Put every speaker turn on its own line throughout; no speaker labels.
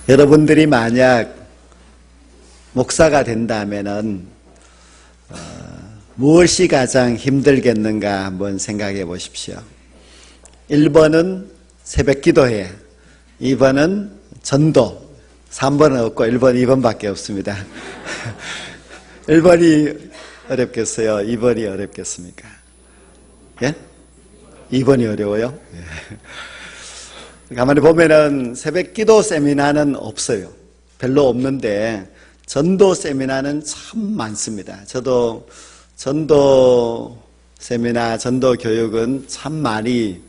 여러분들이 만약 목사가 된다면은 무엇이 가장 힘들겠는가 한번 생각해 보십시오. 1번은 새벽 기도회, 2번은 전도, 3번은 없고 1번, 2번밖에 없습니다. 1번이 어렵겠어요? 2번이 어렵겠습니까? 예? 2번이 어려워요? 예. 가만히 보면은 새벽 기도 세미나는 없어요. 별로 없는데 전도 세미나는 참 많습니다. 저도 전도 세미나, 전도 교육은 참 많이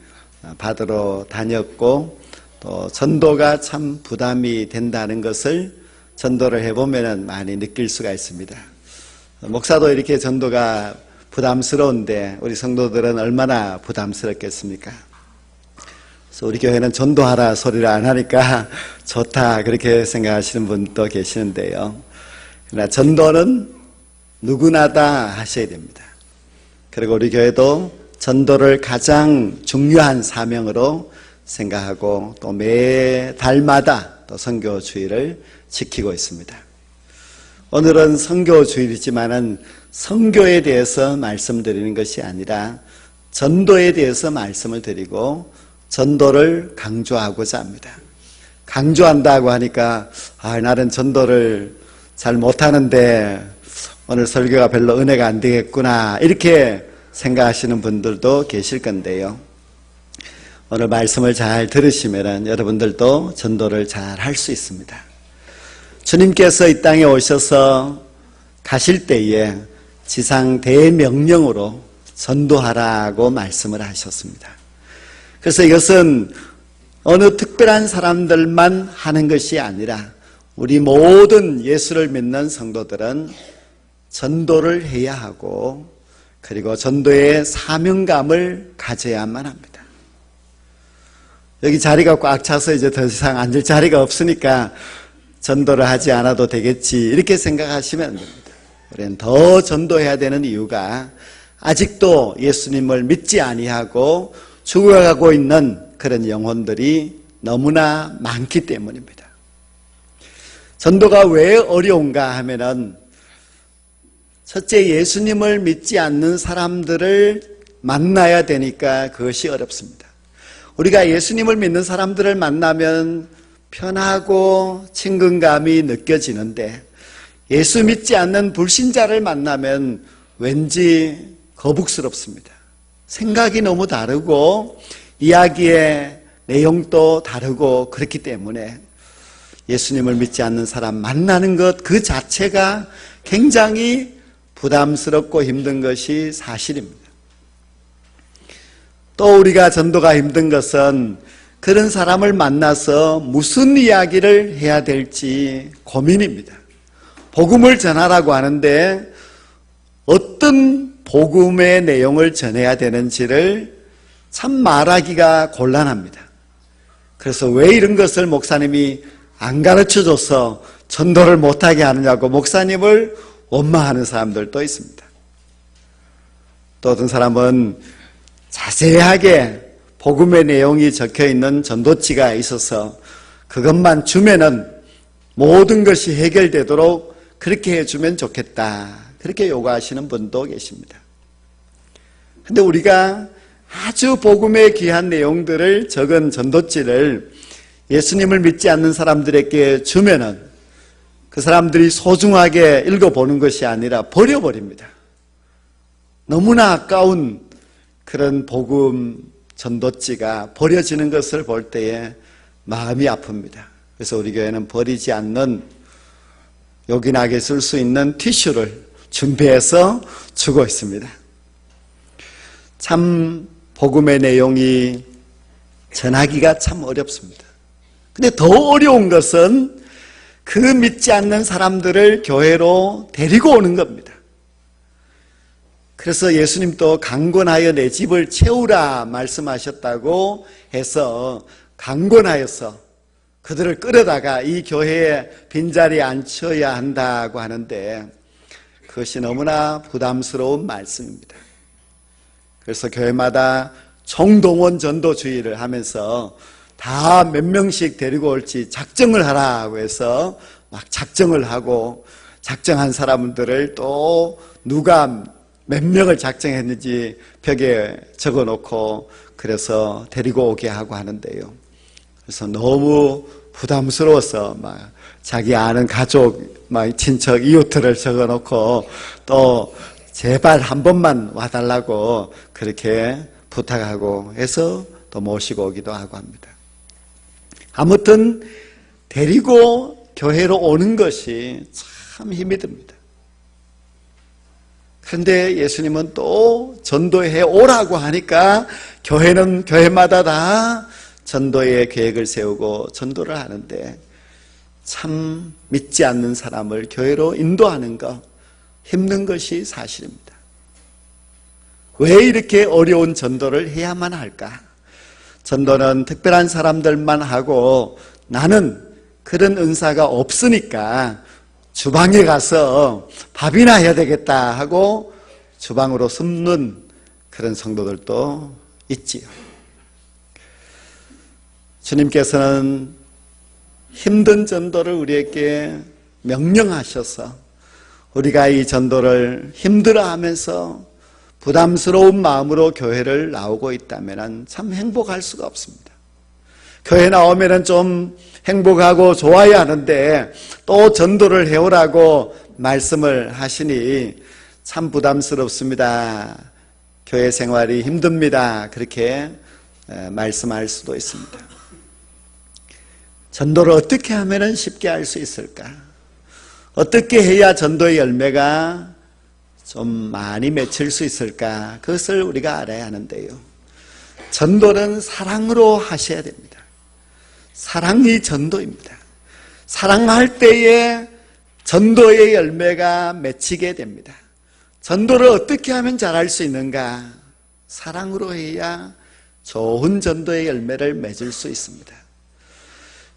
받으러 다녔고 또 전도가 참 부담이 된다는 것을 전도를 해보면 많이 느낄 수가 있습니다. 목사도 이렇게 전도가 부담스러운데 우리 성도들은 얼마나 부담스럽겠습니까? 그래서 우리 교회는 전도하라 소리를 안 하니까 좋다 그렇게 생각하시는 분도 계시는데요. 그러나 전도는 누구나 다 하셔야 됩니다. 그리고 우리 교회도 전도를 가장 중요한 사명으로 생각하고 또 매 달마다 또 선교 주일을 지키고 있습니다. 오늘은 선교 주일이지만은 선교에 대해서 말씀드리는 것이 아니라 전도에 대해서 말씀을 드리고 전도를 강조하고자 합니다. 강조한다고 하니까 나는 전도를 잘 못하는데 오늘 설교가 별로 은혜가 안 되겠구나 이렇게 생각하시는 분들도 계실 건데요. 오늘 말씀을 잘 들으시면 여러분들도 전도를 잘 할 수 있습니다. 주님께서 이 땅에 오셔서 가실 때에 지상 대명령으로 전도하라고 말씀을 하셨습니다. 그래서 이것은 어느 특별한 사람들만 하는 것이 아니라 우리 모든 예수를 믿는 성도들은 전도를 해야 하고 그리고 전도의 사명감을 가져야만 합니다. 여기 자리가 꽉 차서 이제 더 이상 앉을 자리가 없으니까 전도를 하지 않아도 되겠지 이렇게 생각하시면 안 됩니다. 우리는 더 전도해야 되는 이유가 아직도 예수님을 믿지 아니하고 죽어가고 있는 그런 영혼들이 너무나 많기 때문입니다. 전도가 왜 어려운가 하면은 첫째 예수님을 믿지 않는 사람들을 만나야 되니까 그것이 어렵습니다. 우리가 예수님을 믿는 사람들을 만나면 편하고 친근감이 느껴지는데 예수 믿지 않는 불신자를 만나면 왠지 거북스럽습니다. 생각이 너무 다르고 이야기의 내용도 다르고 그렇기 때문에 예수님을 믿지 않는 사람 만나는 것 그 자체가 굉장히 부담스럽고 힘든 것이 사실입니다. 또 우리가 전도가 힘든 것은 그런 사람을 만나서 무슨 이야기를 해야 될지 고민입니다. 복음을 전하라고 하는데 어떤 복음의 내용을 전해야 되는지를 참 말하기가 곤란합니다. 그래서 왜 이런 것을 목사님이 안 가르쳐줘서 전도를 못하게 하느냐고 목사님을 원망하는 사람들도 있습니다. 또 어떤 사람은 자세하게 복음의 내용이 적혀있는 전도지가 있어서 그것만 주면은 모든 것이 해결되도록 그렇게 해주면 좋겠다 그렇게 요구하시는 분도 계십니다. 근데 우리가 아주 복음의 귀한 내용들을 적은 전도지를 예수님을 믿지 않는 사람들에게 주면은 그 사람들이 소중하게 읽어보는 것이 아니라 버려버립니다. 너무나 아까운 그런 복음 전도지가 버려지는 것을 볼 때에 마음이 아픕니다. 그래서 우리 교회는 버리지 않는 요긴하게 쓸 수 있는 티슈를 준비해서 주고 있습니다. 참 복음의 내용이 전하기가 참 어렵습니다. 근데 더 어려운 것은 그 믿지 않는 사람들을 교회로 데리고 오는 겁니다. 그래서 예수님도 강권하여 내 집을 채우라 말씀하셨다고 해서 강권하여서 그들을 끌어다가 이 교회에 빈자리에 앉혀야 한다고 하는데 그것이 너무나 부담스러운 말씀입니다. 그래서 교회마다 총동원 전도주의를 하면서 다 몇 명씩 데리고 올지 작정을 하라고 해서 막 작정을 하고, 작정한 사람들을 또 누가 몇 명을 작정했는지 벽에 적어 놓고 그래서 데리고 오게 하고 하는데요. 그래서 너무 부담스러워서 막 자기 아는 가족, 막 친척, 이웃들을 적어 놓고 또 제발 한 번만 와달라고 그렇게 부탁하고 해서 또 모시고 오기도 하고 합니다. 아무튼 데리고 교회로 오는 것이 참 힘이 듭니다. 그런데 예수님은 또 전도해 오라고 하니까 교회는 교회마다 다 전도의 계획을 세우고 전도를 하는데, 참 믿지 않는 사람을 교회로 인도하는 것 힘든 것이 사실입니다. 왜 이렇게 어려운 전도를 해야만 할까? 전도는 특별한 사람들만 하고 나는 그런 은사가 없으니까 주방에 가서 밥이나 해야 되겠다 하고 주방으로 숨는 그런 성도들도 있지요. 주님께서는 힘든 전도를 우리에게 명령하셔서 우리가 이 전도를 힘들어하면서 부담스러운 마음으로 교회를 나오고 있다면 참 행복할 수가 없습니다. 교회 나오면 좀 행복하고 좋아야 하는데 또 전도를 해오라고 말씀을 하시니 참 부담스럽습니다. 교회 생활이 힘듭니다. 그렇게 말씀할 수도 있습니다. 전도를 어떻게 하면 쉽게 할 수 있을까? 어떻게 해야 전도의 열매가 좀 많이 맺힐 수 있을까? 그것을 우리가 알아야 하는데요. 전도는 사랑으로 하셔야 됩니다. 사랑이 전도입니다. 사랑할 때에 전도의 열매가 맺히게 됩니다. 전도를 어떻게 하면 잘할 수 있는가? 사랑으로 해야 좋은 전도의 열매를 맺을 수 있습니다.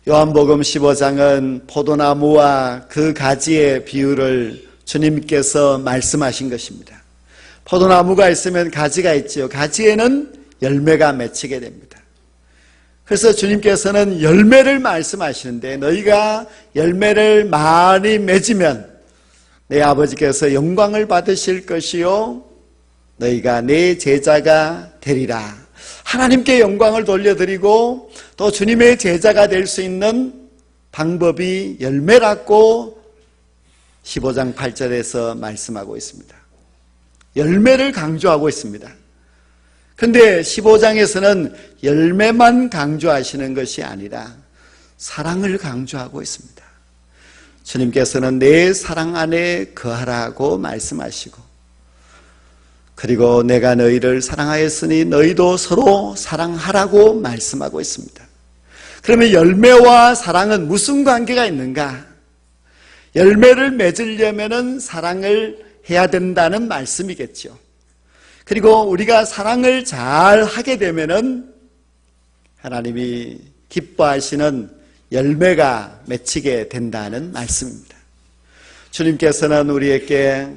요한복음 15장은 포도나무와 그 가지의 비유를 주님께서 말씀하신 것입니다. 포도나무가 있으면 가지가 있지요. 가지에는 열매가 맺히게 됩니다. 그래서 주님께서는 열매를 말씀하시는데, 너희가 열매를 많이 맺으면 내 아버지께서 영광을 받으실 것이요 너희가 내 제자가 되리라. 하나님께 영광을 돌려드리고 또 주님의 제자가 될 수 있는 방법이 열매라고 15장 8절에서 말씀하고 있습니다. 열매를 강조하고 있습니다. 그런데 15장에서는 열매만 강조하시는 것이 아니라 사랑을 강조하고 있습니다. 주님께서는 내 사랑 안에 거하라고 말씀하시고, 그리고 내가 너희를 사랑하였으니 너희도 서로 사랑하라고 말씀하고 있습니다. 그러면 열매와 사랑은 무슨 관계가 있는가? 열매를 맺으려면 사랑을 해야 된다는 말씀이겠죠. 그리고 우리가 사랑을 잘 하게 되면 하나님이 기뻐하시는 열매가 맺히게 된다는 말씀입니다. 주님께서는 우리에게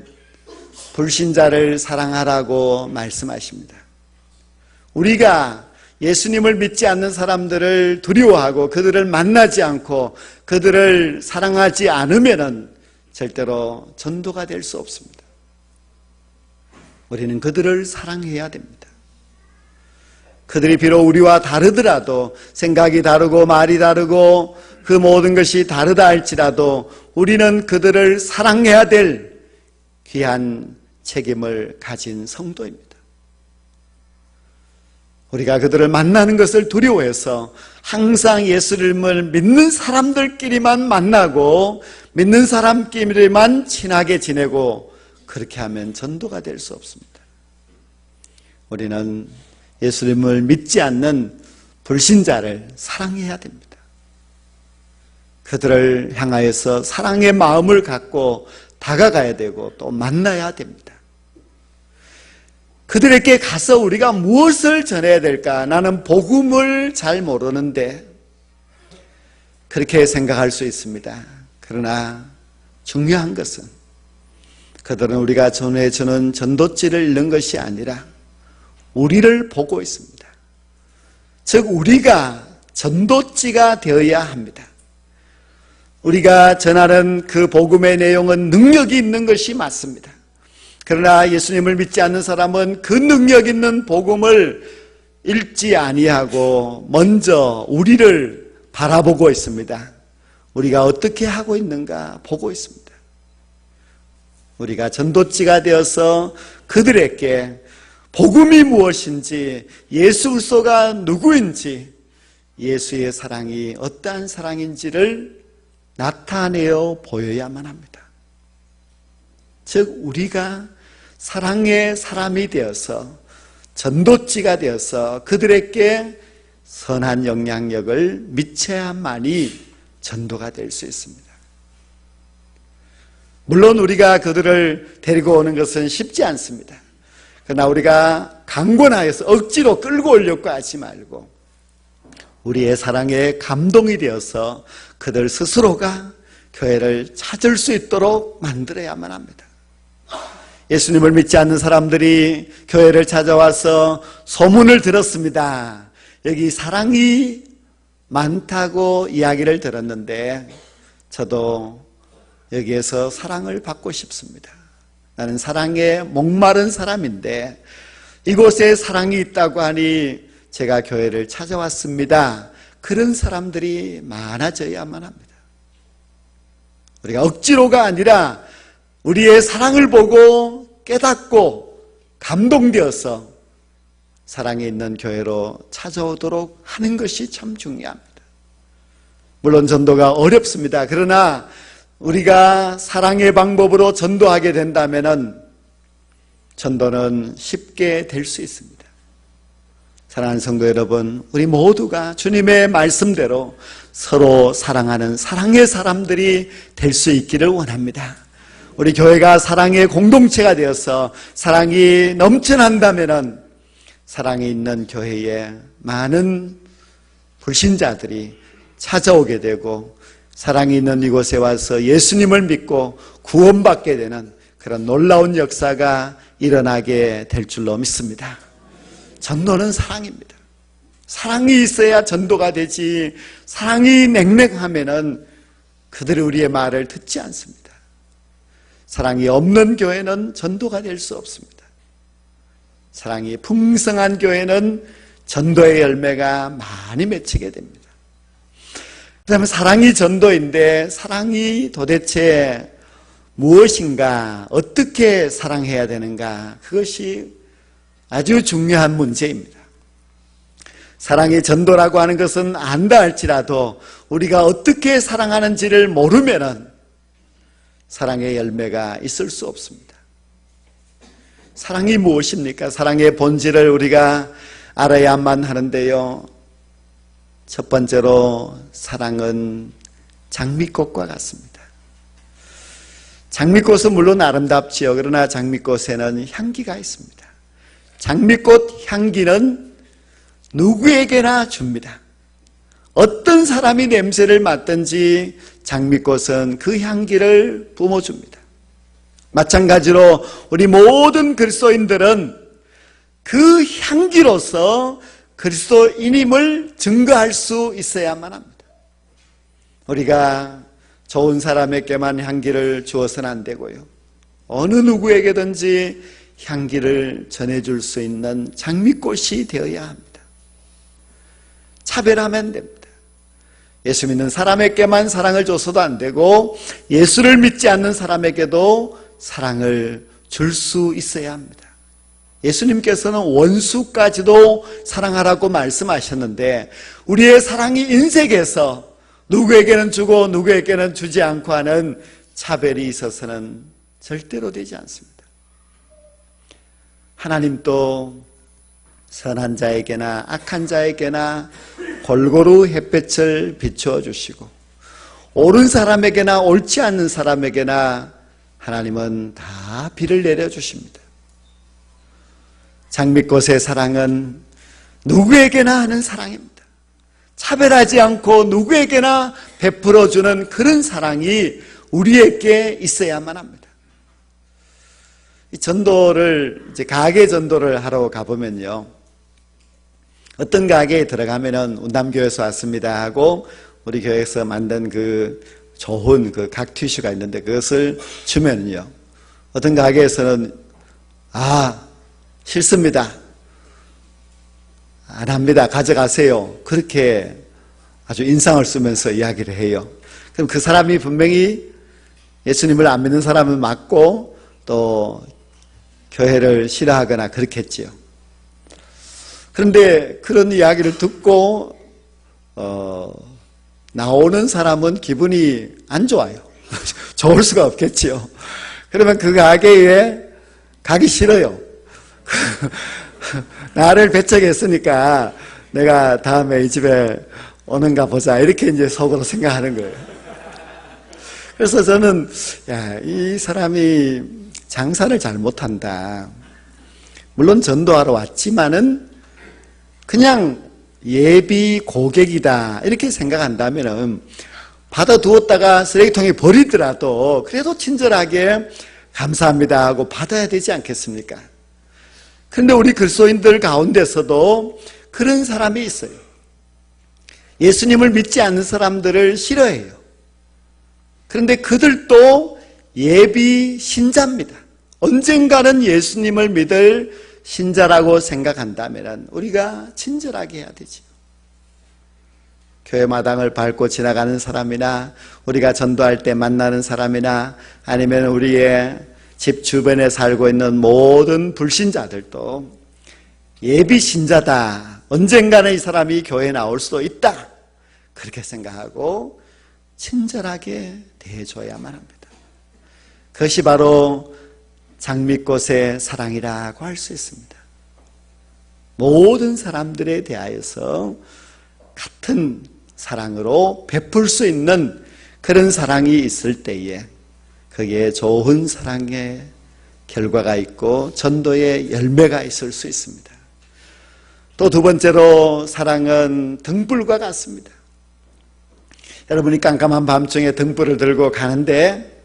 불신자를 사랑하라고 말씀하십니다. 우리가 예수님을 믿지 않는 사람들을 두려워하고 그들을 만나지 않고 그들을 사랑하지 않으면 절대로 전도가 될 수 없습니다. 우리는 그들을 사랑해야 됩니다. 그들이 비록 우리와 다르더라도, 생각이 다르고 말이 다르고 그 모든 것이 다르다 할지라도 우리는 그들을 사랑해야 될 귀한 책임을 가진 성도입니다. 우리가 그들을 만나는 것을 두려워해서 항상 예수님을 믿는 사람들끼리만 만나고 믿는 사람끼리만 친하게 지내고 그렇게 하면 전도가 될 수 없습니다. 우리는 예수님을 믿지 않는 불신자를 사랑해야 됩니다. 그들을 향하여서 사랑의 마음을 갖고 다가가야 되고 또 만나야 됩니다. 그들에게 가서 우리가 무엇을 전해야 될까? 나는 복음을 잘 모르는데, 그렇게 생각할 수 있습니다. 그러나 중요한 것은 그들은 우리가 전해주는 전도지를 잃는 것이 아니라 우리를 보고 있습니다. 즉 우리가 전도지가 되어야 합니다. 우리가 전하는 그 복음의 내용은 능력이 있는 것이 맞습니다. 그러나 예수님을 믿지 않는 사람은 그 능력 있는 복음을 읽지 아니하고 먼저 우리를 바라보고 있습니다. 우리가 어떻게 하고 있는가 보고 있습니다. 우리가 전도지가 되어서 그들에게 복음이 무엇인지, 예수 그리스도가 누구인지, 예수의 사랑이 어떠한 사랑인지를 나타내어 보여야만 합니다. 즉 우리가 사랑의 사람이 되어서 전도지가 되어서 그들에게 선한 영향력을 미쳐야만이 전도가 될 수 있습니다. 물론 우리가 그들을 데리고 오는 것은 쉽지 않습니다. 그러나 우리가 강권하여서 억지로 끌고 오려고 하지 말고 우리의 사랑에 감동이 되어서 그들 스스로가 교회를 찾을 수 있도록 만들어야만 합니다. 예수님을 믿지 않는 사람들이 교회를 찾아와서 소문을 들었습니다. 여기 사랑이 많다고 이야기를 들었는데 저도 여기에서 사랑을 받고 싶습니다. 나는 사랑에 목마른 사람인데 이곳에 사랑이 있다고 하니 제가 교회를 찾아왔습니다. 그런 사람들이 많아져야만 합니다. 우리가 억지로가 아니라 우리의 사랑을 보고 깨닫고 감동되어서 사랑이 있는 교회로 찾아오도록 하는 것이 참 중요합니다. 물론 전도가 어렵습니다. 그러나 우리가 사랑의 방법으로 전도하게 된다면 전도는 쉽게 될 수 있습니다. 사랑하는 성도 여러분, 우리 모두가 주님의 말씀대로 서로 사랑하는 사랑의 사람들이 될 수 있기를 원합니다. 우리 교회가 사랑의 공동체가 되어서 사랑이 넘쳐난다면 사랑이 있는 교회에 많은 불신자들이 찾아오게 되고 사랑이 있는 이곳에 와서 예수님을 믿고 구원받게 되는 그런 놀라운 역사가 일어나게 될 줄로 믿습니다. 전도는 사랑입니다. 사랑이 있어야 전도가 되지 사랑이 냉랭하면은 그들이 우리의 말을 듣지 않습니다. 사랑이 없는 교회는 전도가 될 수 없습니다. 사랑이 풍성한 교회는 전도의 열매가 많이 맺히게 됩니다. 그다음에 사랑이 전도인데 사랑이 도대체 무엇인가, 어떻게 사랑해야 되는가, 그것이 아주 중요한 문제입니다. 사랑이 전도라고 하는 것은 안다 할지라도 우리가 어떻게 사랑하는지를 모르면은 사랑의 열매가 있을 수 없습니다. 사랑이 무엇입니까? 사랑의 본질을 우리가 알아야만 하는데요. 첫 번째로 사랑은 장미꽃과 같습니다. 장미꽃은 물론 아름답지요. 그러나 장미꽃에는 향기가 있습니다. 장미꽃 향기는 누구에게나 줍니다. 어떤 사람이 냄새를 맡든지 장미꽃은 그 향기를 뿜어줍니다. 마찬가지로 우리 모든 그리스도인들은 그 향기로서 그리스도인임을 증거할 수 있어야만 합니다. 우리가 좋은 사람에게만 향기를 주어서는 안 되고요. 어느 누구에게든지 향기를 전해줄 수 있는 장미꽃이 되어야 합니다. 차별하면 됩니다. 예수 믿는 사람에게만 사랑을 줘서도 안 되고 예수를 믿지 않는 사람에게도 사랑을 줄 수 있어야 합니다. 예수님께서는 원수까지도 사랑하라고 말씀하셨는데 우리의 사랑이 인색에서 누구에게는 주고 누구에게는 주지 않고 하는 차별이 있어서는 절대로 되지 않습니다. 하나님도 선한 자에게나 악한 자에게나 골고루 햇볕을 비추어 주시고 옳은 사람에게나 옳지 않는 사람에게나 하나님은 다 비를 내려 주십니다. 장미꽃의 사랑은 누구에게나 하는 사랑입니다. 차별하지 않고 누구에게나 베풀어주는 그런 사랑이 우리에게 있어야만 합니다. 이 전도를, 이제 가게 전도를 하러 가보면요. 어떤 가게에 들어가면은 운담교회에서 왔습니다 하고 우리 교회에서 만든 그 좋은 그 각 티슈가 있는데 그것을 주면요, 어떤 가게에서는 싫습니다, 안 합니다, 가져가세요, 그렇게 아주 인상을 쓰면서 이야기를 해요. 그럼 그 사람이 분명히 예수님을 안 믿는 사람은 맞고 또 교회를 싫어하거나 그렇겠지요. 그런데 그런 이야기를 듣고 나오는 사람은 기분이 안 좋아요. 좋을 수가 없겠지요. 그러면 그 가게에 가기 싫어요. 나를 배척했으니까 내가 다음에 이 집에 오는가 보자, 이렇게 이제 속으로 생각하는 거예요. 그래서 저는 이 사람이 장사를 잘 못한다. 물론 전도하러 왔지만은 그냥 예비 고객이다, 이렇게 생각한다면 받아두었다가 쓰레기통에 버리더라도 그래도 친절하게 감사합니다 하고 받아야 되지 않겠습니까? 그런데 우리 그리스도인들 가운데서도 그런 사람이 있어요. 예수님을 믿지 않는 사람들을 싫어해요. 그런데 그들도 예비 신자입니다. 언젠가는 예수님을 믿을 신자라고 생각한다면 우리가 친절하게 해야 되죠. 교회 마당을 밟고 지나가는 사람이나 우리가 전도할 때 만나는 사람이나 아니면 우리의 집 주변에 살고 있는 모든 불신자들도 예비 신자다, 언젠가는 이 사람이 교회에 나올 수도 있다, 그렇게 생각하고 친절하게 대해줘야만 합니다. 그것이 바로 장미꽃의 사랑이라고 할 수 있습니다. 모든 사람들에 대하여서 같은 사랑으로 베풀 수 있는 그런 사랑이 있을 때에 거기에 좋은 사랑의 결과가 있고 전도의 열매가 있을 수 있습니다. 또 두 번째로 사랑은 등불과 같습니다. 여러분이 깜깜한 밤중에 등불을 들고 가는데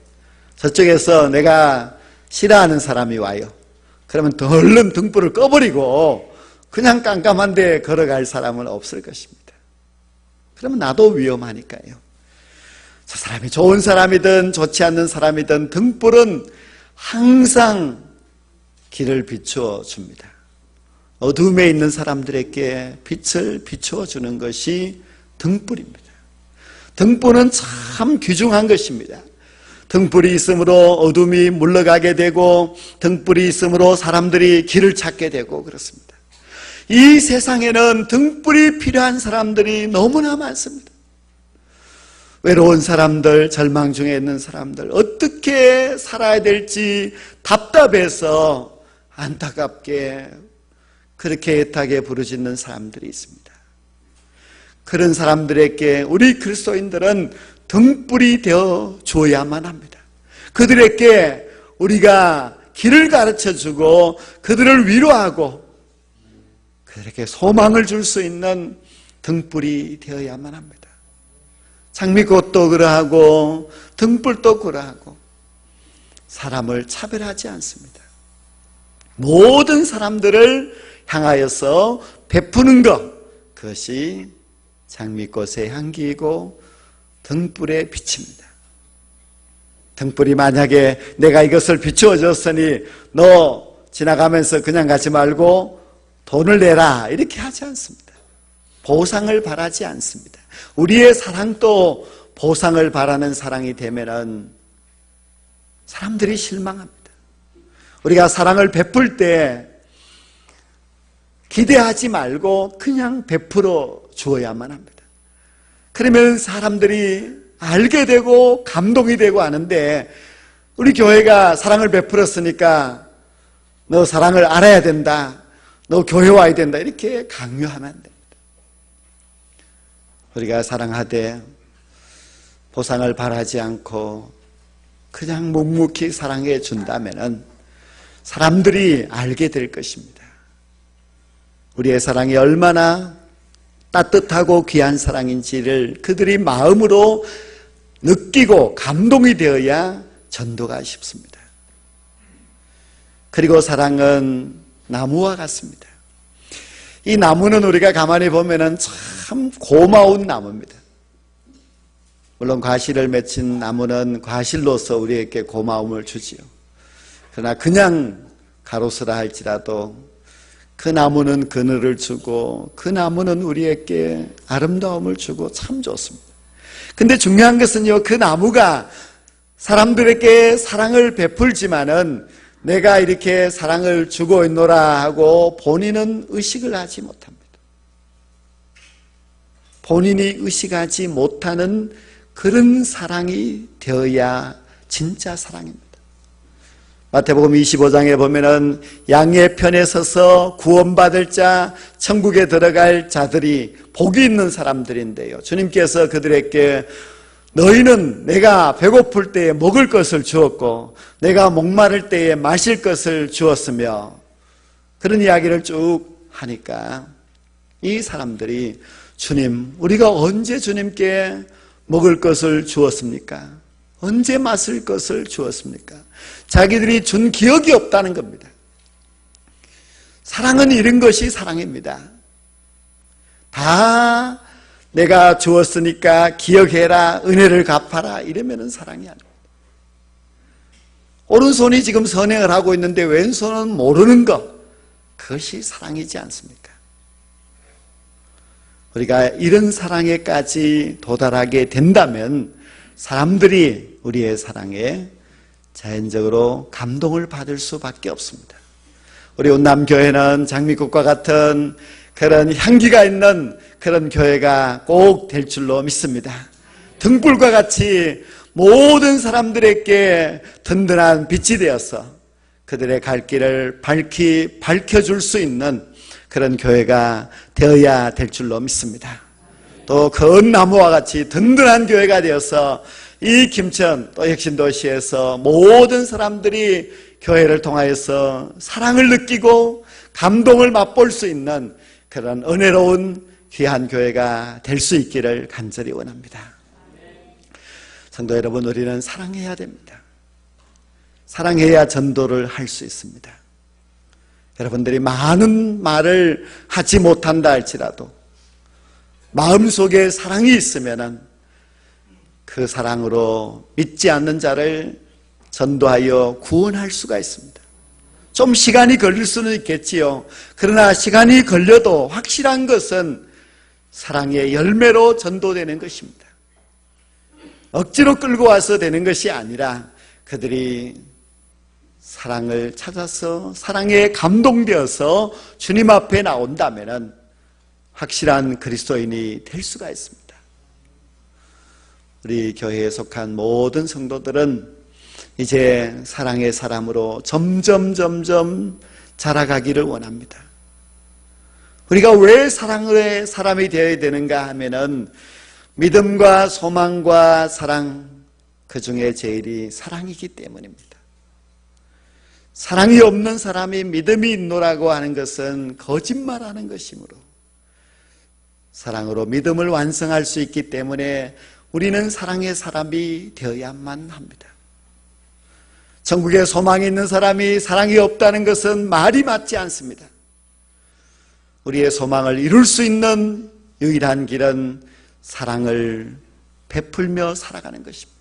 저쪽에서 내가 싫어하는 사람이 와요. 그러면 더 얼른 등불을 꺼버리고 그냥 깜깜한데 걸어갈 사람은 없을 것입니다. 그러면 나도 위험하니까요. 저 사람이 좋은 사람이든 좋지 않는 사람이든 등불은 항상 길을 비추어 줍니다. 어둠에 있는 사람들에게 빛을 비추어 주는 것이 등불입니다. 등불은 참 귀중한 것입니다. 등불이 있으므로 어둠이 물러가게 되고 등불이 있으므로 사람들이 길을 찾게 되고 그렇습니다. 이 세상에는 등불이 필요한 사람들이 너무나 많습니다. 외로운 사람들, 절망 중에 있는 사람들, 어떻게 살아야 될지 답답해서 안타깝게 그렇게 애타게 부르짖는 사람들이 있습니다. 그런 사람들에게 우리 그리스도인들은 등불이 되어 줘야만 합니다. 그들에게 우리가 길을 가르쳐주고 그들을 위로하고 그들에게 소망을 줄 수 있는 등불이 되어야만 합니다. 장미꽃도 그러하고 등불도 그러하고 사람을 차별하지 않습니다. 모든 사람들을 향하여서 베푸는 것, 그것이 장미꽃의 향기이고 등불의 빛입니다. 등불이 만약에 내가 이것을 비추어 줬으니 너 지나가면서 그냥 가지 말고 돈을 내라, 이렇게 하지 않습니다. 보상을 바라지 않습니다. 우리의 사랑도 보상을 바라는 사랑이 되면은 사람들이 실망합니다. 우리가 사랑을 베풀 때 기대하지 말고 그냥 베풀어 주어야만 합니다. 그러면 사람들이 알게 되고 감동이 되고 하는데, 우리 교회가 사랑을 베풀었으니까 너 사랑을 알아야 된다, 너 교회 와야 된다, 이렇게 강요하면 안 됩니다. 우리가 사랑하되 보상을 바라지 않고 그냥 묵묵히 사랑해 준다면 사람들이 알게 될 것입니다. 우리의 사랑이 얼마나 따뜻하고 귀한 사랑인지를 그들이 마음으로 느끼고 감동이 되어야 전도가 쉽습니다. 그리고 사랑은 나무와 같습니다. 이 나무는 우리가 가만히 보면은 참 고마운 나무입니다. 물론 과실을 맺힌 나무는 과실로서 우리에게 고마움을 주지요. 그러나 그냥 가로수라 할지라도 그 나무는 그늘을 주고 그 나무는 우리에게 아름다움을 주고 참 좋습니다. 근데 중요한 것은요, 그 나무가 사람들에게 사랑을 베풀지만은 내가 이렇게 사랑을 주고 있노라 하고 본인은 의식을 하지 못합니다. 본인이 의식하지 못하는 그런 사랑이 되어야 진짜 사랑입니다. 마태복음 25장에 보면은 양의 편에 서서 구원받을 자, 천국에 들어갈 자들이 복이 있는 사람들인데요, 주님께서 그들에게 너희는 내가 배고플 때에 먹을 것을 주었고 내가 목마를 때에 마실 것을 주었으며, 그런 이야기를 쭉 하니까 이 사람들이 주님, 우리가 언제 주님께 먹을 것을 주었습니까? 언제 마실 것을 주었습니까? 자기들이 준 기억이 없다는 겁니다. 사랑은 이런 것이 사랑입니다. 다 내가 주었으니까 기억해라, 은혜를 갚아라, 이러면은 사랑이 아닙니다. 오른손이 지금 선행을 하고 있는데 왼손은 모르는 것, 그것이 사랑이지 않습니까? 우리가 이런 사랑에까지 도달하게 된다면 사람들이 우리의 사랑에 자연적으로 감동을 받을 수밖에 없습니다. 우리 운남교회는 장미꽃과 같은 그런 향기가 있는 그런 교회가 꼭 될 줄로 믿습니다. 등불과 같이 모든 사람들에게 든든한 빛이 되어서 그들의 갈 길을 밝혀줄 수 있는 그런 교회가 되어야 될 줄로 믿습니다. 또 큰 나무와 같이 든든한 교회가 되어서 이 김천 또 혁신도시에서 모든 사람들이 교회를 통하여서 사랑을 느끼고 감동을 맛볼 수 있는 그런 은혜로운 귀한 교회가 될 수 있기를 간절히 원합니다. 성도 여러분, 우리는 사랑해야 됩니다. 사랑해야 전도를 할 수 있습니다. 여러분들이 많은 말을 하지 못한다 할지라도 마음속에 사랑이 있으면 그 사랑으로 믿지 않는 자를 전도하여 구원할 수가 있습니다. 좀 시간이 걸릴 수는 있겠지요. 그러나 시간이 걸려도 확실한 것은 사랑의 열매로 전도되는 것입니다. 억지로 끌고 와서 되는 것이 아니라 그들이 사랑을 찾아서 사랑에 감동되어서 주님 앞에 나온다면 확실한 그리스도인이 될 수가 있습니다. 우리 교회에 속한 모든 성도들은 이제 사랑의 사람으로 점점 자라가기를 원합니다. 우리가 왜 사랑의 사람이 되어야 되는가 하면은 믿음과 소망과 사랑, 그 중에 제일이 사랑이기 때문입니다. 사랑이 없는 사람이 믿음이 있노라고 하는 것은 거짓말하는 것이므로 사랑으로 믿음을 완성할 수 있기 때문에 우리는 사랑의 사람이 되어야만 합니다. 천국에 소망이 있는 사람이 사랑이 없다는 것은 말이 맞지 않습니다. 우리의 소망을 이룰 수 있는 유일한 길은 사랑을 베풀며 살아가는 것입니다.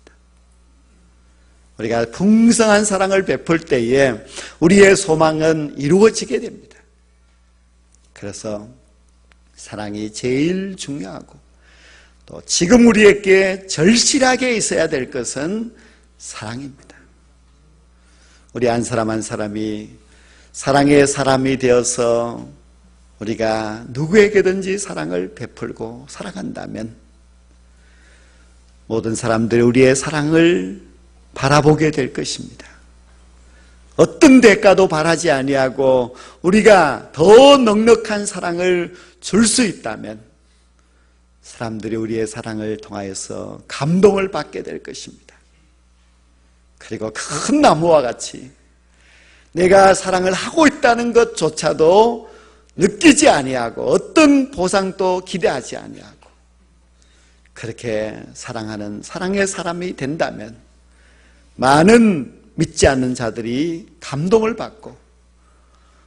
우리가 풍성한 사랑을 베풀 때에 우리의 소망은 이루어지게 됩니다. 그래서 사랑이 제일 중요하고 또 지금 우리에게 절실하게 있어야 될 것은 사랑입니다. 우리 한 사람 한 사람이 사랑의 사람이 되어서 우리가 누구에게든지 사랑을 베풀고 살아간다면 모든 사람들이 우리의 사랑을 바라보게 될 것입니다. 어떤 대가도 바라지 아니하고 우리가 더 넉넉한 사랑을 줄 수 있다면 사람들이 우리의 사랑을 통하여서 감동을 받게 될 것입니다. 그리고 큰 나무와 같이 내가 사랑을 하고 있다는 것조차도 느끼지 아니하고 어떤 보상도 기대하지 아니하고 그렇게 사랑하는 사랑의 사람이 된다면 많은 믿지 않는 자들이 감동을 받고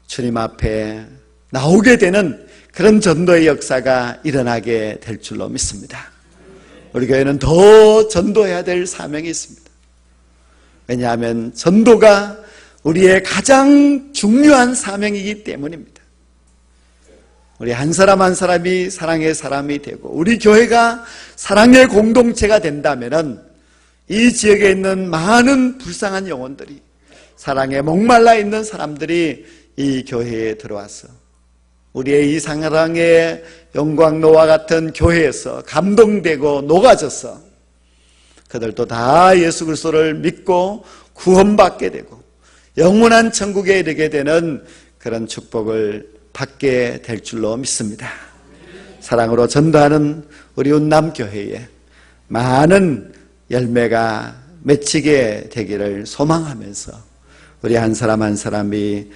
주님 앞에 나오게 되는 그런 전도의 역사가 일어나게 될 줄로 믿습니다. 우리 교회는 더 전도해야 될 사명이 있습니다. 왜냐하면 전도가 우리의 가장 중요한 사명이기 때문입니다. 우리 한 사람 한 사람이 사랑의 사람이 되고 우리 교회가 사랑의 공동체가 된다면은 이 지역에 있는 많은 불쌍한 영혼들이, 사랑에 목말라 있는 사람들이 이 교회에 들어와서 우리의 이 사랑의 영광로와 같은 교회에서 감동되고 녹아져서 그들도 다 예수 그리스도를 믿고 구원받게 되고 영원한 천국에 이르게 되는 그런 축복을 받게 될 줄로 믿습니다. 사랑으로 전도하는 우리 운남교회에 많은 열매가 맺히게 되기를 소망하면서 우리 한 사람 한 사람이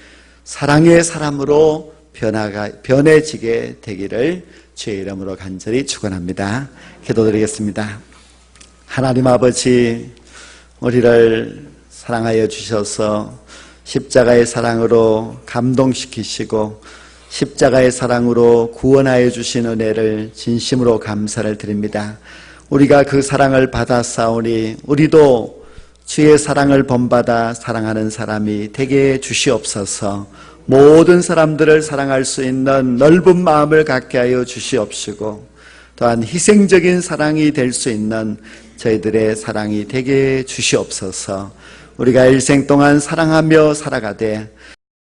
사랑의 사람으로 변해지게 되기를 주의 이름으로 간절히 축원합니다. 기도드리겠습니다. 하나님 아버지, 우리를 사랑하여 주셔서 십자가의 사랑으로 감동시키시고 십자가의 사랑으로 구원하여 주신 은혜를 진심으로 감사를 드립니다. 우리가 그 사랑을 받았사오니 우리도 주의 사랑을 본받아 사랑하는 사람이 되게 주시옵소서. 모든 사람들을 사랑할 수 있는 넓은 마음을 갖게 하여 주시옵시고 또한 희생적인 사랑이 될 수 있는 저희들의 사랑이 되게 주시옵소서. 우리가 일생 동안 사랑하며 살아가되